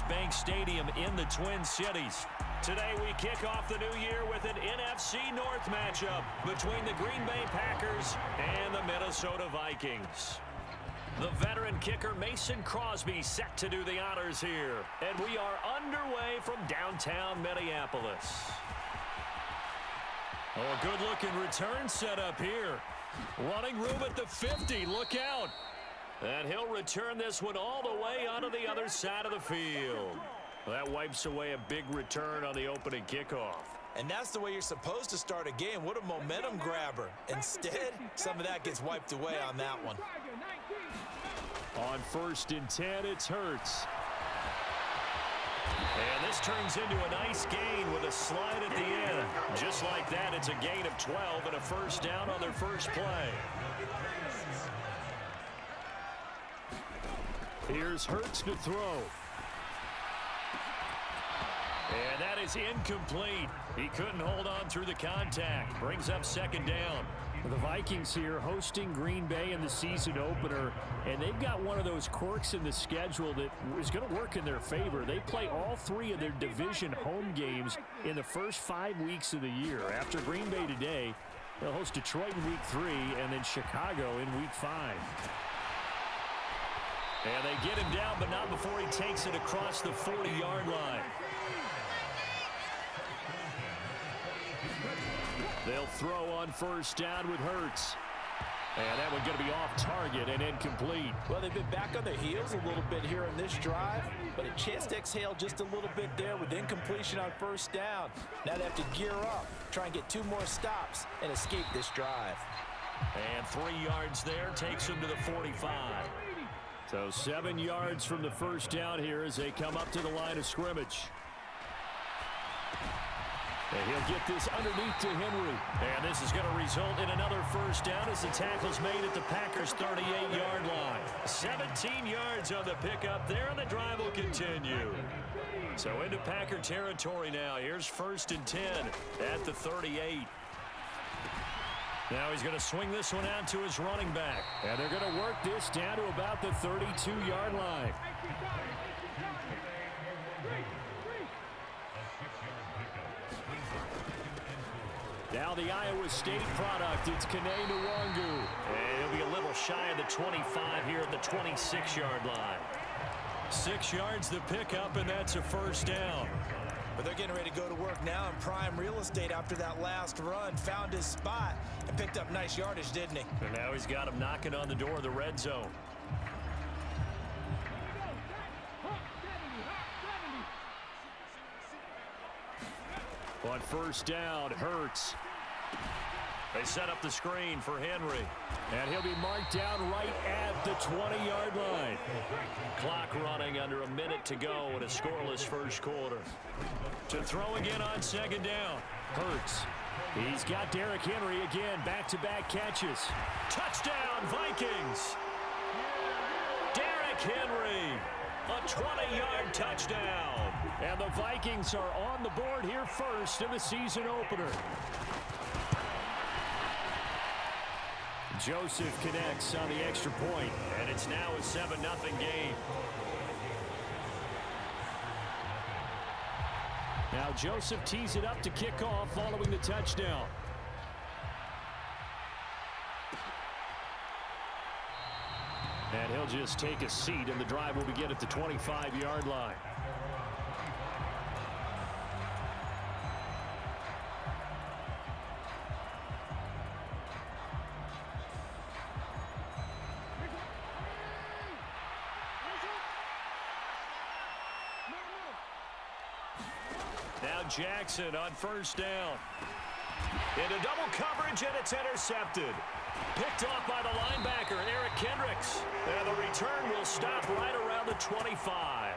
Bank Stadium in the Twin Cities. Today we kick off the new year with an NFC North matchup between the Green Bay Packers and the Minnesota Vikings. The veteran kicker Mason Crosby set to do the honors here. And we are underway from downtown Minneapolis. Oh, a good-looking return set up here. Running room at the 50. Look out. And he'll return this one all the way onto the other side of the field. That wipes away a big return on the opening kickoff. And that's the way you're supposed to start a game. What a momentum grabber. Instead, some of that gets wiped away on that one. On 1st and 10, it's Hurts. And this turns into a nice gain with a slide at the end. Just like that, it's a gain of 12 and a first down on their first play. Here's Hurts to throw. And that is incomplete. He couldn't hold on through the contact. Brings up 2nd down. The Vikings here hosting Green Bay in the season opener, and they've got one of those quirks in the schedule that is going to work in their favor. They play all 3 of their division home games in the first 5 weeks of the year. After Green Bay today, they'll host Detroit in week 3 and then Chicago in week 5. And they get him down, but not before he takes it across the 40-yard line. They'll throw on 1st down with Hurts. And that one going to be off target and incomplete. Well, they've been back on their heels a little bit here in this drive, but a chance to exhale just a little bit there with incompletion on 1st down. Now they have to gear up, try and get 2 more stops, and escape this drive. And 3 yards there takes them to the 45. So 7 yards from the first down here as they come up to the line of scrimmage. And he'll get this underneath to Henry. And this is going to result in another first down as the tackle's made at the Packers' 38-yard line. 17 yards on the pickup there, and the drive will continue. So into Packer territory now. Here's 1st and 10 at the 38. Now he's going to swing this one out to his running back. And they're going to work this down to about the 32-yard line. Now the Iowa State product, it's Kene Nwangu. And he'll be a little shy of the 25 here at the 26-yard line. 6 yards the pickup, and that's a first down. But they're getting ready to go to work now in prime real estate after that last run. Found his spot and picked up nice yardage, didn't he? And now he's got him knocking on the door of the red zone. On 1st down, Hurts. They set up the screen for Henry. And he'll be marked down right at the 20-yard line. Clock running under a minute to go in a scoreless first quarter. To throw again on 2nd down. Hurts. He's got Derrick Henry again. Back-to-back catches. Touchdown, Vikings! Derrick Henry. A 20-yard touchdown. And the Vikings are on the board here first in the season opener. Joseph connects on the extra point, and it's now a 7-0 game. Now Joseph tees it up to kick off following the touchdown. And he'll just take a seat, and the drive will begin at the 25-yard line. Now Jackson on 1st down. Into double coverage, and it's intercepted. Picked off by the linebacker, Eric Kendricks. And the return will stop right around the 25.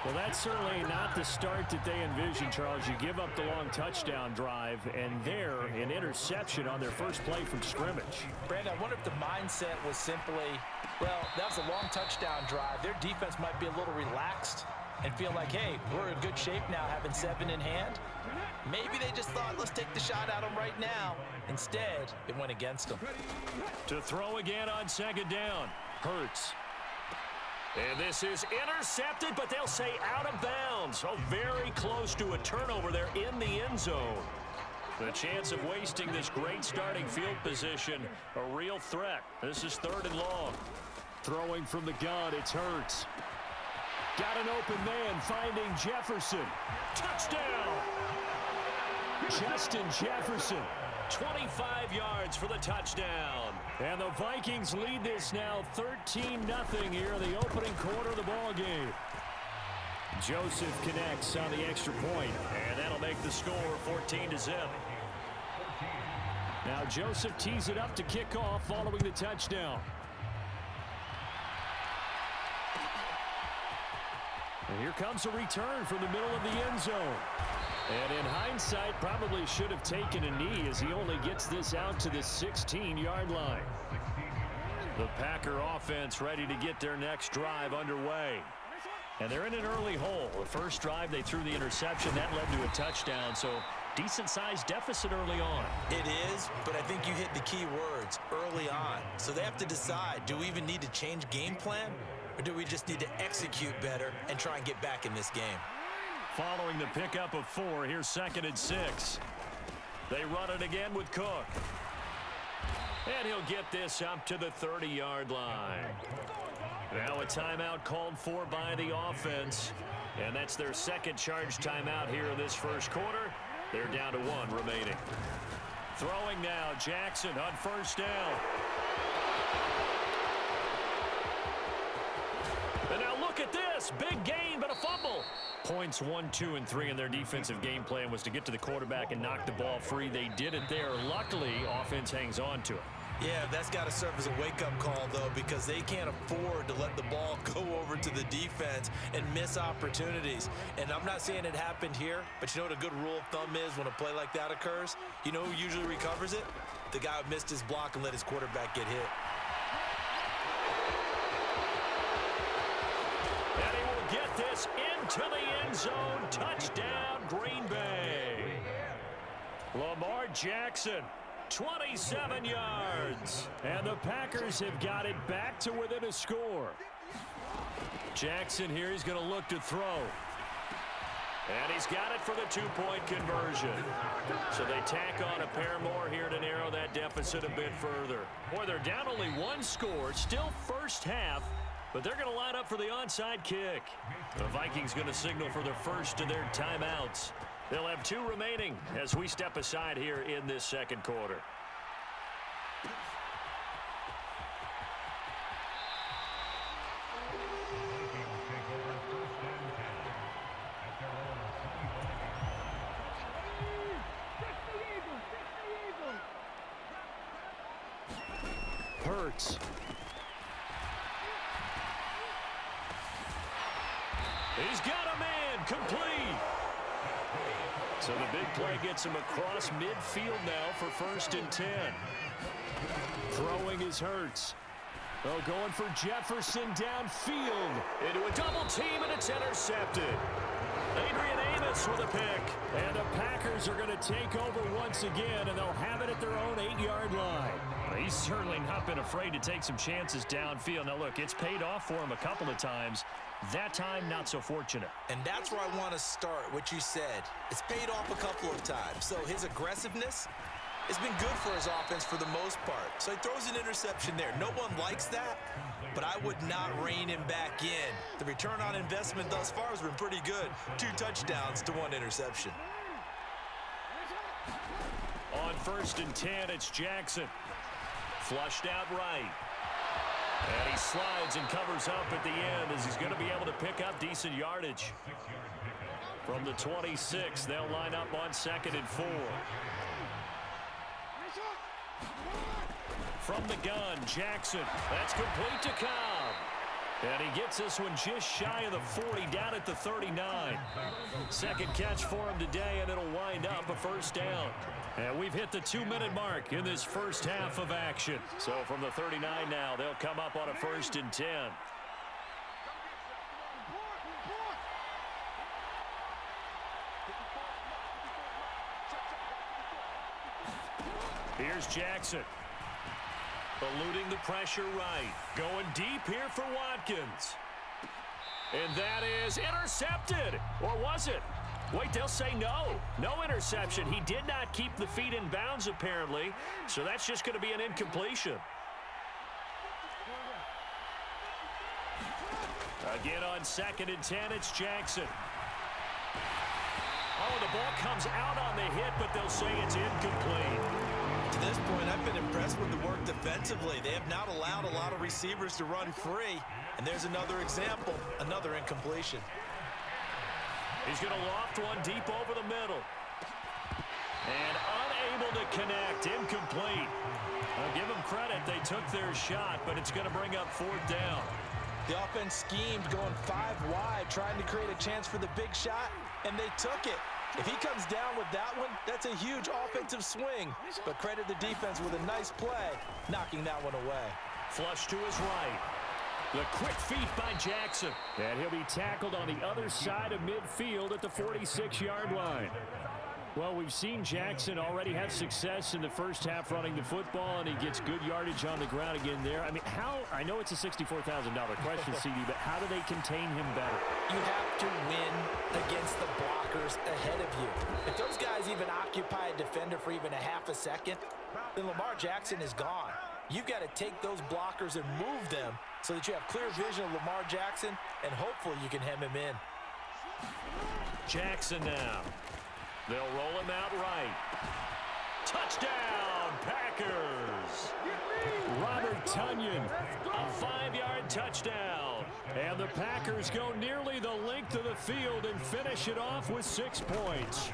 Well, that's certainly not the start that they envisioned, Charles. You give up the long touchdown drive, and there, an interception on their first play from scrimmage. Brandon, I wonder if the mindset was simply, well, that was a long touchdown drive. Their defense might be a little relaxed and feel like, hey, we're in good shape now having 7 in hand. Maybe they just thought, let's take the shot at them right now. Instead, it went against them. To throw again on 2nd down. Hurts. And this is intercepted, but they'll say out of bounds. Oh, very close to a turnover there in the end zone. The chance of wasting this great starting field position, a real threat. This is 3rd and long. Throwing from the gun, it's Hurts. Got an open man, finding Jefferson. Touchdown! Justin Jefferson, 25 yards for the touchdown. And the Vikings lead this now 13-0 here in the opening quarter of the ball game. Joseph connects on the extra point, and that'll make the score 14-0. Now Joseph tees it up to kick off following the touchdown. And here comes a return from the middle of the end zone. And in hindsight, probably should have taken a knee as he only gets this out to the 16-yard line. The Packer offense ready to get their next drive underway. And they're in an early hole. The first drive, they threw the interception. That led to a touchdown, so decent-sized deficit early on. It is, but I think you hit the key words, early on. So they have to decide, do we even need to change game plan, or do we just need to execute better and try and get back in this game? Following the pickup of 4, here's 2nd and 6. They run it again with Cook. And he'll get this up to the 30-yard line. Now a timeout called for by the offense. And that's their second charge timeout here in this first quarter. They're down to 1 remaining. Throwing now, Jackson on 1st down. And now look at this. Big gain, but a fumble. Points 1, 2, and 3 in their defensive game plan was to get to the quarterback and knock the ball free. They did it there. Luckily, offense hangs on to it. Yeah, that's got to serve as a wake-up call, though, because they can't afford to let the ball go over to the defense and miss opportunities. And I'm not saying it happened here, but you know what a good rule of thumb is when a play like that occurs? You know who usually recovers it? The guy who missed his block and let his quarterback get hit. And he will get this into the end zone. Touchdown, Green Bay. Lamar Jackson, 27 yards. And the Packers have got it back to within a score. Jackson here, he's going to look to throw. And he's got it for the 2-point conversion. So they tack on a pair more here to narrow that deficit a bit further. Boy, they're down only 1 score, still first half, but they're going to line up for the onside kick. The Vikings going to signal for the first of their timeouts. They'll have 2 remaining as we step aside here in this second quarter. Hurts. He's got a man complete. So the big play gets him across midfield now for 1st and 10. Throwing is Hurts. Oh, going for Jefferson downfield. Into a double team, and it's intercepted. Adrian Amos with a pick. And the Packers are going to take over once again, and they'll have it at their own 8-yard line. He's certainly not been afraid to take some chances downfield. Now, look, it's paid off for him a couple of times. That time, not so fortunate. And that's where I want to start, what you said. It's paid off a couple of times. So his aggressiveness has been good for his offense for the most part. So he throws an interception there. No one likes that, but I would not rein him back in. The return on investment thus far has been pretty good. 2 touchdowns to 1 interception. On 1st and 10, it's Jackson. Flushed out right. And he slides and covers up at the end as he's going to be able to pick up decent yardage. From the 26, they'll line up on 2nd and 4. From the gun, Jackson. That's complete to Cobb. And he gets this one just shy of the 40, down at the 39. Second catch for him today, and it'll wind up a 1st down. And we've hit the 2-minute mark in this first half of action. So from the 39 now, they'll come up on a 1st and 10. Here's Jackson. Eluding the pressure right. Going deep here for Watkins. And that is intercepted. Or was it? Wait, they'll say no. No interception. He did not keep the feet in bounds, apparently. So that's just going to be an incompletion. Again on 2nd and 10, it's Jackson. Oh, the ball comes out on the hit, but they'll say it's incomplete. To this point, I've been impressed with the work defensively. They have not allowed a lot of receivers to run free. And there's another example, another incompletion. He's going to loft one deep over the middle. And unable to connect, incomplete. I'll give them credit. They took their shot, but it's going to bring up 4th down. The offense schemed going 5 wide, trying to create a chance for the big shot, and they took it. If he comes down with that one, that's a huge offensive swing. But credit the defense with a nice play, knocking that one away. Flush to his right. The quick feet by Jackson. And he'll be tackled on the other side of midfield at the 46-yard line. Well, we've seen Jackson already have success in the first half running the football, and he gets good yardage on the ground again there. I mean, I know it's a $64,000 question, CD, but how do they contain him better? You have to win against the blockers ahead of you. If those guys even occupy a defender for even a half a second, then Lamar Jackson is gone. You've got to take those blockers and move them so that you have clear vision of Lamar Jackson, and hopefully you can hem him in. Jackson now. They'll roll him out right. Touchdown, Packers! Robert Tonyan, a 5-yard touchdown. And the Packers go nearly the length of the field and finish it off with 6 points.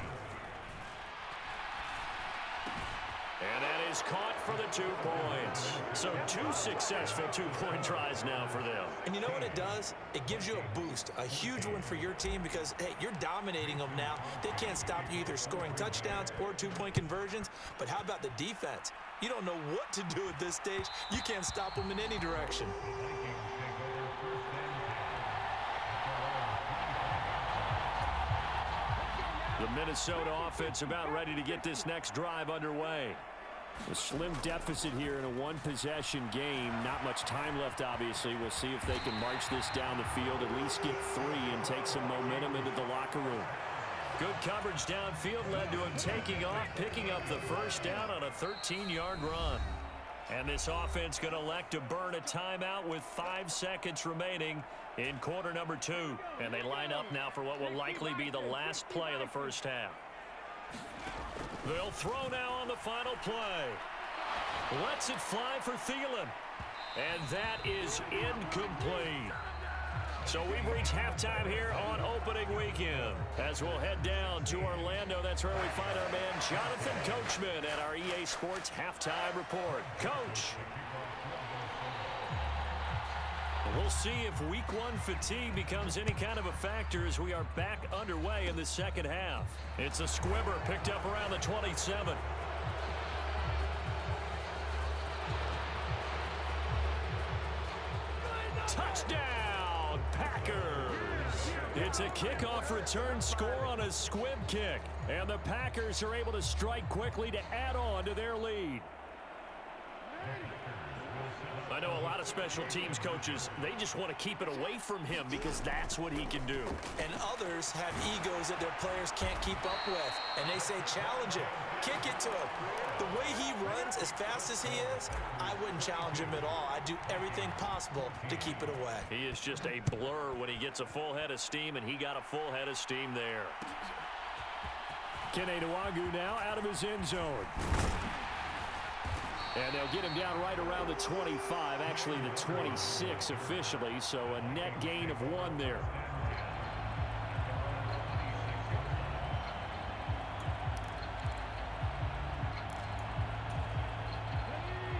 And that is caught for the 2 points. So 2 successful 2-point tries now for them. And you know what it does? It gives you a boost, a huge one for your team because, hey, you're dominating them now. They can't stop you either scoring touchdowns or 2-point conversions. But how about the defense? You don't know what to do at this stage. You can't stop them in any direction. The Minnesota offense about ready to get this next drive underway. A slim deficit here in a 1-possession game. Not much time left, obviously. We'll see if they can march this down the field, at least get 3 and take some momentum into the locker room. Good coverage downfield led to him taking off, picking up the first down on a 13-yard run. And this offense going to elect to burn a timeout with 5 seconds remaining in quarter number 2. And they line up now for what will likely be the last play of the first half. They'll throw now on the final play. Lets it fly for Thielen. And that is incomplete. So we've reached halftime here on opening weekend. As we'll head down to Orlando, that's where we find our man Jonathan Coachman at our EA Sports Halftime Report. Coach. We'll see if week 1 fatigue becomes any kind of a factor as we are back underway in the second half. It's a squibber picked up around the 27. Touchdown, Packers! It's a kickoff return score on a squib kick. And the Packers are able to strike quickly to add on to their lead. I know a lot of special teams coaches, they just want to keep it away from him because that's what he can do. And others have egos that their players can't keep up with. And they say, challenge him. Kick it to him. The way he runs as fast as he is, I wouldn't challenge him at all. I'd do everything possible to keep it away. He is just a blur when he gets a full head of steam, and he got a full head of steam there. Kene Nwangwu now out of his end zone. And they'll get him down right around the 25, actually the 26 officially, so a net gain of 1 there.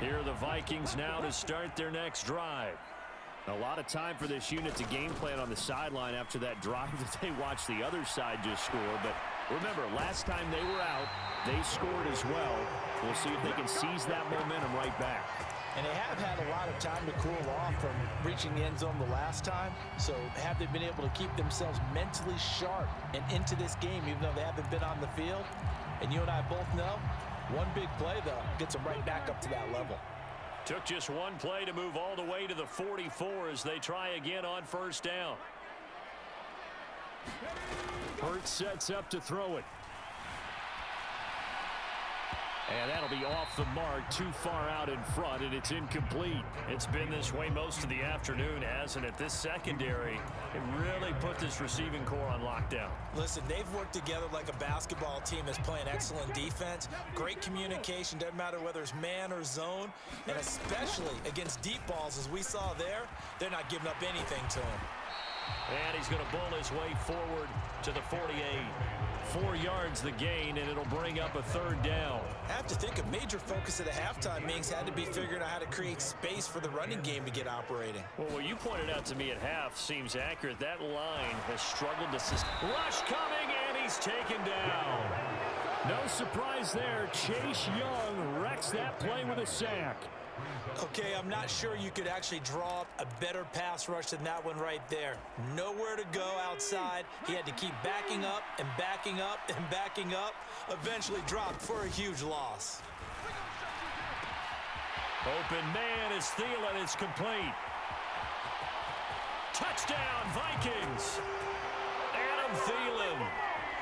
Here are the Vikings now to start their next drive. A lot of time for this unit to game plan on the sideline after that drive that they watched the other side just score. But remember, last time they were out, they scored as well. We'll see if they can seize that momentum right back. And they have had a lot of time to cool off from reaching the end zone the last time. So have they been able to keep themselves mentally sharp and into this game, even though they haven't been on the field? And you and I both know, one big play, though, gets them right back up to that level. Took just 1 play to move all the way to the 44 as they try again on first down. Hurts sets up to throw it. And that'll be off the mark, too far out in front, and it's incomplete. It's been this way most of the afternoon, hasn't it? This secondary, it really put this receiving core on lockdown. Listen, they've worked together like a basketball team that's playing excellent defense. Great communication, doesn't matter whether it's man or zone, and especially against deep balls, as we saw there, they're not giving up anything to him. And he's going to bowl his way forward to the 48. 4 yards the gain, and it'll bring up a third down. I have to think a major focus at the halftime meetings had to be figuring out how to create space for the running game to get operating. Well, what you pointed out to me at half seems accurate. That line has struggled to sustain. Rush coming, and he's taken down. No surprise there. Chase Young wrecks that play with a sack. Okay, I'm not sure you could actually draw up a better pass rush than that one right there. Nowhere to go outside. He had to keep backing up and backing up and backing up. Eventually dropped for a huge loss. Open man is Thielen. It's complete. Touchdown, Vikings. Adam Thielen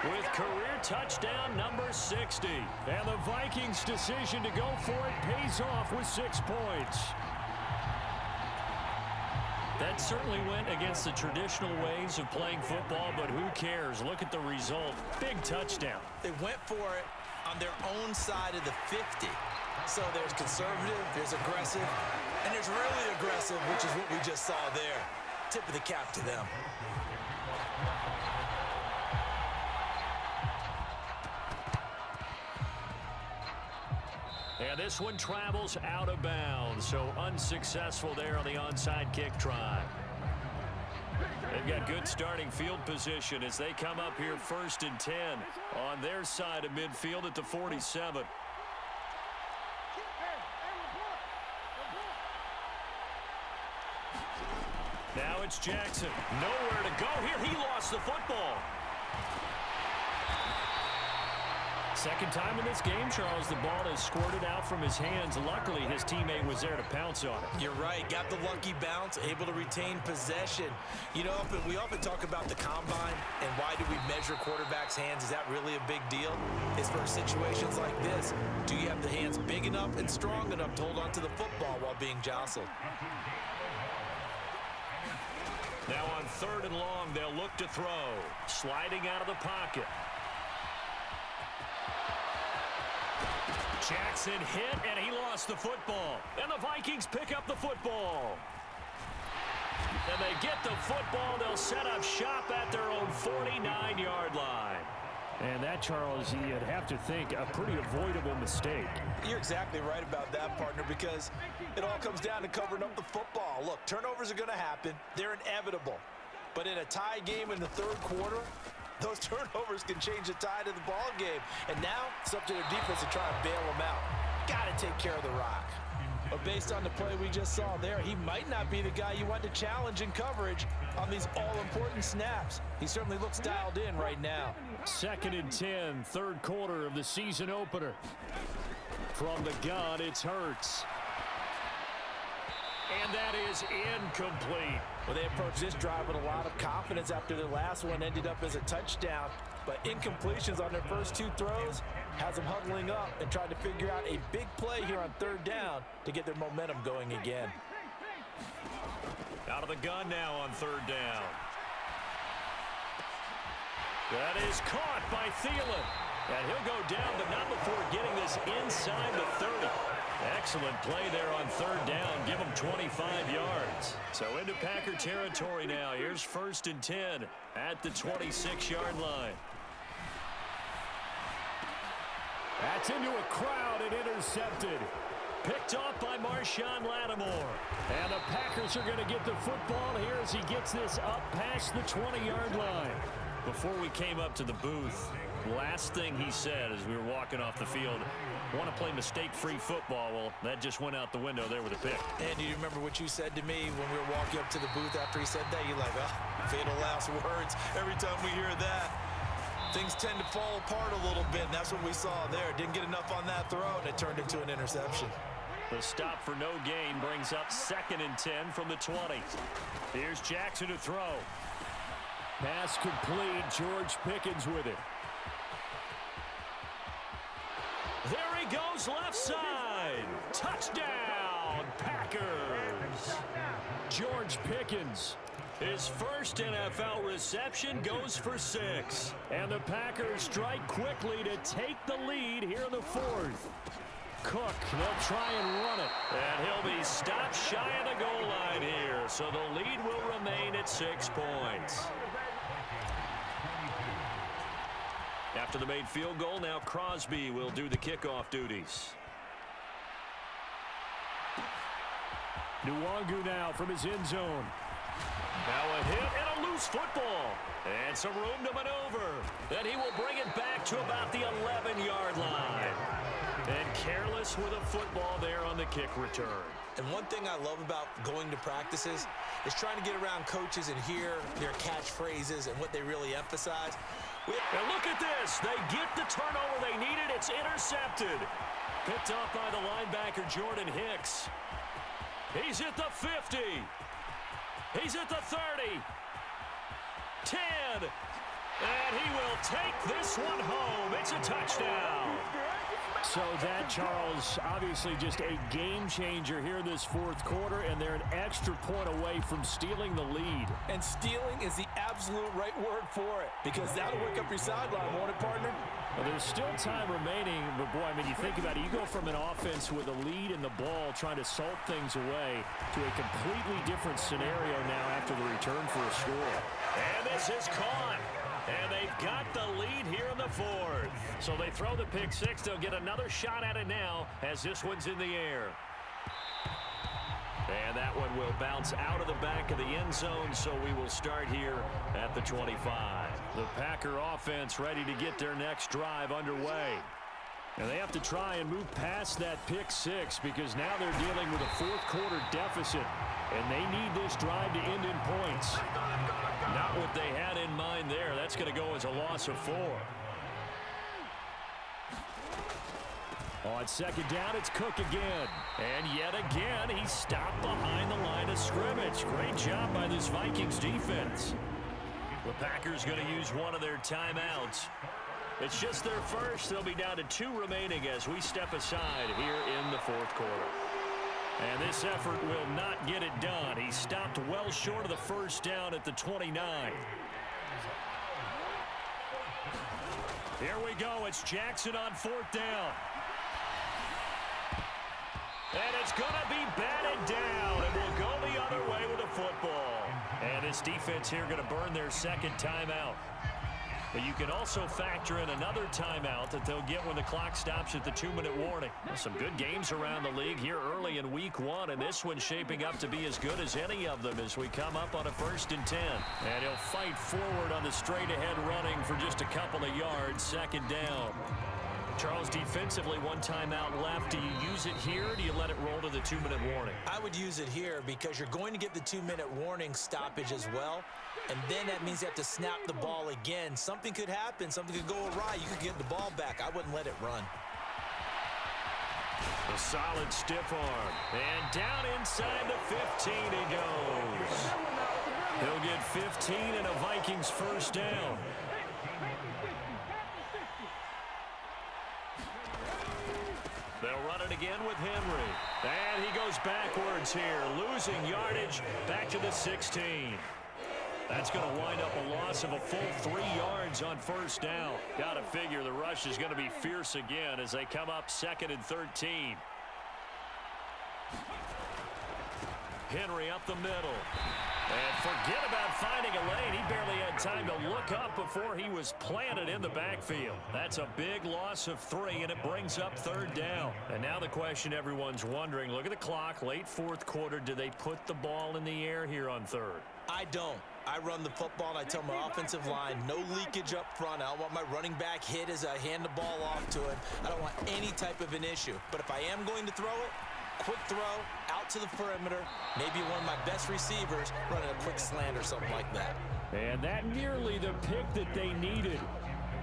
with career touchdown number 60. And the Vikings' decision to go for it pays off with 6 points. That certainly went against the traditional ways of playing football, but who cares? Look at the result. Big touchdown. They went for it on their own side of the 50. So there's conservative, there's aggressive, and there's really aggressive, which is what we just saw there. Tip of the cap to them. And this one travels out of bounds, so unsuccessful there on the onside kick try. They've got good starting field position as they come up here 1st and 10 on their side of midfield at the 47. Now it's Jackson. Nowhere to go here. He lost the football. Second time in this game, Charles, the ball has squirted out from his hands. Luckily, his teammate was there to pounce on it. You're right. Got the lucky bounce, able to retain possession. You know, we often talk about the combine and why do we measure quarterbacks' hands. Is that really a big deal? It's for situations like this. Do you have the hands big enough and strong enough to hold on to the football while being jostled? Now on 3rd and long, they'll look to throw. Sliding out of the pocket. Jackson hit, and he lost the football. And the Vikings pick up the football. And they get the football. They'll set up shop at their own 49-yard line. And that, Charles, you'd have to think a pretty avoidable mistake. You're exactly right about that, partner, because it all comes down to covering up the football. Look, turnovers are going to happen. They're inevitable. But in a tie game in the 3rd quarter, those turnovers can change the tide of the ball game. And now it's up to their defense to try and bail them out. Got to take care of the rock. But based on the play we just saw there, he might not be the guy you want to challenge in coverage on these all-important snaps. He certainly looks dialed in right now. 2nd and 10, 3rd quarter of the season opener. From the gun, it's Hurts. And that is incomplete. Well, they approached this drive with a lot of confidence after their last one ended up as a touchdown. But incompletions on their first 2 throws has them huddling up and trying to figure out a big play here on 3rd down to get their momentum going again. Out of the gun now on 3rd down. That is caught by Thielen. And he'll go down, but not before getting this inside the 30. Excellent play there on 3rd down. Give him 25 yards. So into Packer territory now. Here's 1st and 10 at the 26-yard line. That's into a crowd and intercepted. Picked off by Marshawn Lattimore. And the Packers are going to get the football here as he gets this up past the 20-yard line. Before we came up to the booth, last thing he said as we were walking off the field, want to play mistake-free football. Well, that just went out the window there with a pick. And do you remember what you said to me when we were walking up to the booth after he said that? You're like, oh, fatal last words. Every time we hear that, things tend to fall apart a little bit, and that's what we saw there. Didn't get enough on that throw, and it turned into an interception. The stop for no gain brings up 2nd and 10 from the 20. Here's Jackson to throw. Pass complete. George Pickens with it. There he goes, left side. Touchdown, Packers. George Pickens, his first NFL reception, goes for 6. And the Packers strike quickly to take the lead here in the 4th. Cook, they'll try and run it. And he'll be stopped shy of the goal line here. So the lead will remain at 6 points. After the made field goal, now Crosby will do the kickoff duties. Nwangu now from his end zone. Now a hit and a loose football. And some room to maneuver. Then he will bring it back to about the 11-yard line. And careless with a football there on the kick return. And one thing I love about going to practices is trying to get around coaches and hear their catchphrases and what they really emphasize. And look at this. They get the turnover they needed. It's intercepted. Picked up by the linebacker, Jordan Hicks. He's at the 50. He's at the 30. 10. And he will take this one home. It's a touchdown. So that, Charles, obviously just a game changer here in this 4th quarter, and they're an extra point away from stealing the lead. And stealing is the absolute right word for it, because that'll work up your sideline, won't it, partner? Well, there's still time remaining, but boy, I mean, you think about it, you go from an offense with a lead in the ball trying to salt things away to a completely different scenario now after the return for a score. And this is caught. And they've got the lead here in the 4th. So they throw the pick 6. They'll get another shot at it now as this one's in the air. And that one will bounce out of the back of the end zone, so we will start here at the 25. The Packer offense ready to get their next drive underway. And they have to try and move past that pick 6 because now they're dealing with a 4th quarter deficit. And they need this drive to end in points. Not what they had in mind there. That's going to go as a loss of 4. On 2nd down, it's Cook again. And yet again, he's stopped behind the line of scrimmage. Great job by this Vikings defense. The Packers going to use one of their timeouts. It's just their first. They'll be down to 2 remaining as we step aside here in the 4th quarter. And this effort will not get it done. He stopped well short of the first down at the 29. Here we go. It's Jackson on 4th down. And it's going to be batted down. And we'll go the other way with the football. And this defense here going to burn their 2nd timeout. But you can also factor in another timeout that they'll get when the clock stops at the 2-minute warning. Some good games around the league here early in week 1, and this one's shaping up to be as good as any of them as we come up on a 1st and 10. And he'll fight forward on the straight-ahead running for just a couple of yards, 2nd down. Charles, defensively, 1 timeout left. Do you use it here, or do you let it roll to the 2-minute warning? I would use it here because you're going to get the 2-minute warning stoppage as well. And then that means you have to snap the ball again. Something could happen. Something could go awry. You could get the ball back. I wouldn't let it run. A solid stiff arm. And down inside the 15 he goes. He'll get 15 and a Vikings 1st down. They'll run it again with Henry. And he goes backwards here, losing yardage back to the 16. That's going to wind up a loss of a full 3 yards on 1st down. Got to figure the rush is going to be fierce again as they come up 2nd and 13. Henry up the middle. And forget about finding a lane. He barely had time to look up before he was planted in the backfield. That's a big loss of 3, and it brings up 3rd down. And now the question everyone's wondering, look at the clock, late 4th quarter. Do they put the ball in the air here on 3rd? I don't. I run the football, and I tell my offensive line, no leakage up front. I don't want my running back hit as I hand the ball off to him. I don't want any type of an issue. But if I am going to throw it, quick throw, out to the perimeter, maybe one of my best receivers running a quick slant or something like that. And that nearly the pick that they needed.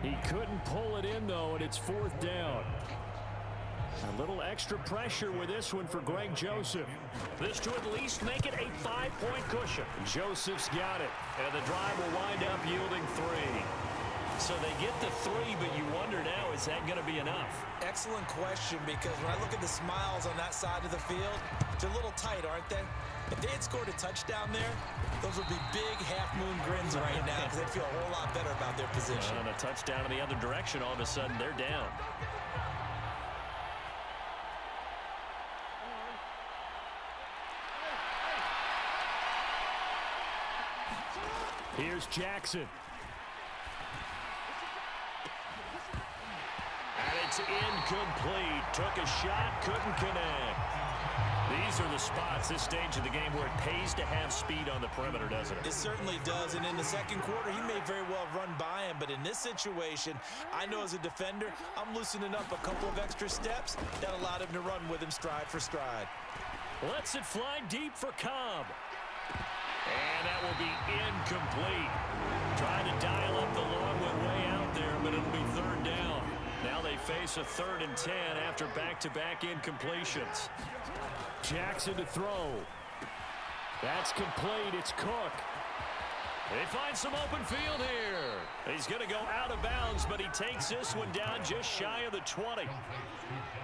He couldn't pull it in, though, and it's 4th down. A little extra pressure with this one for Greg Joseph. This to at least make it a 5-point cushion. Joseph's got it, and the drive will wind up yielding 3. So they get the 3, but you wonder now, is that going to be enough? Excellent question, because when I look at the smiles on that side of the field, they're a little tight, aren't they? If they had scored a touchdown there, those would be big half-moon grins right now because they'd feel a whole lot better about their position. And a touchdown in the other direction, all of a sudden they're down. Here's Jackson. And it's incomplete. Took a shot, couldn't connect. These are the spots, this stage of the game, where it pays to have speed on the perimeter, doesn't it? It certainly does, and in the second quarter, he may very well run by him, but in this situation, I know as a defender, I'm loosening up a couple of extra steps that allowed him to run with him stride for stride. Lets it fly deep for Cobb. And that will be incomplete. Trying to dial up the long one way out there, but it'll be 3rd down. Now they face a 3rd and 10 after back-to-back incompletions. Jackson to throw. That's complete. It's Cook. They find some open field here. He's going to go out of bounds, but he takes this one down just shy of the 20.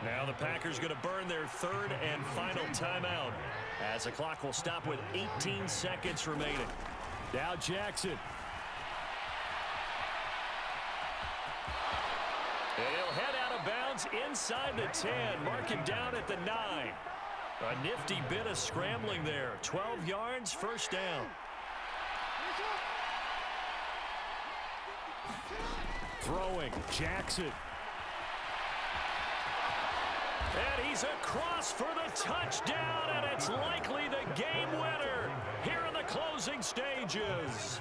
Now the Packers going to burn their 3rd and final timeout as the clock will stop with 18 seconds remaining. Now Jackson. And he'll head out of bounds inside the 10. Mark him down at the 9. A nifty bit of scrambling there. 12 yards, 1st down. Throwing, Jackson. And he's across for the touchdown, and it's likely the game winner here in the closing stages.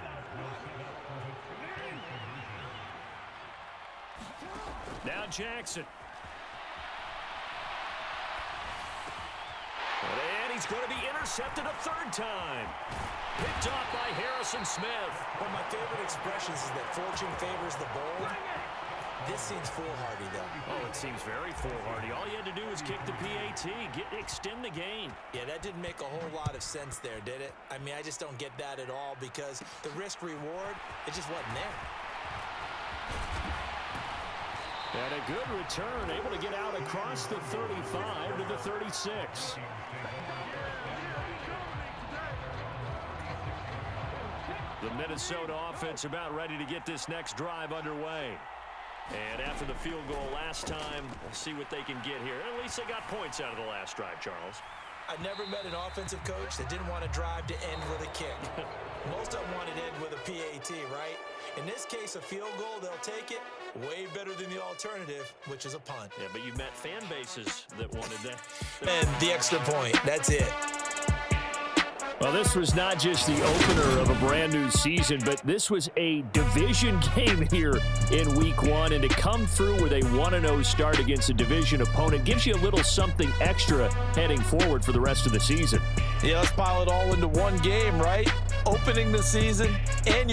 Now Jackson. And he's going to be intercepted a 3rd time. Picked off by Harrison Smith. One of my favorite expressions is that fortune favors the bold. This seems foolhardy, though. Oh, it seems very foolhardy. All you had to do was kick the PAT, extend the game. Yeah, that didn't make a whole lot of sense there, did it? I mean, I just don't get that at all because the risk-reward, it just wasn't there. And a good return, able to get out across the 35 to the 36. The Minnesota offense about ready to get this next drive underway. And after the field goal last time, we'll see what they can get here. At least they got points out of the last drive, Charles. I've never met an offensive coach that didn't want to drive to end with a kick. Most of them want to end with a PAT, right? In this case, a field goal, they'll take it. Way better than the alternative, which is a punt. Yeah, but you've met fan bases that wanted that. And the extra point, that's it. Well, this was not just the opener of a brand new season, but this was a division game here in week 1. And to come through with a 1-0 start against a division opponent gives you a little something extra heading forward for the rest of the season. Yeah, let's pile it all into one game, right? Opening the season and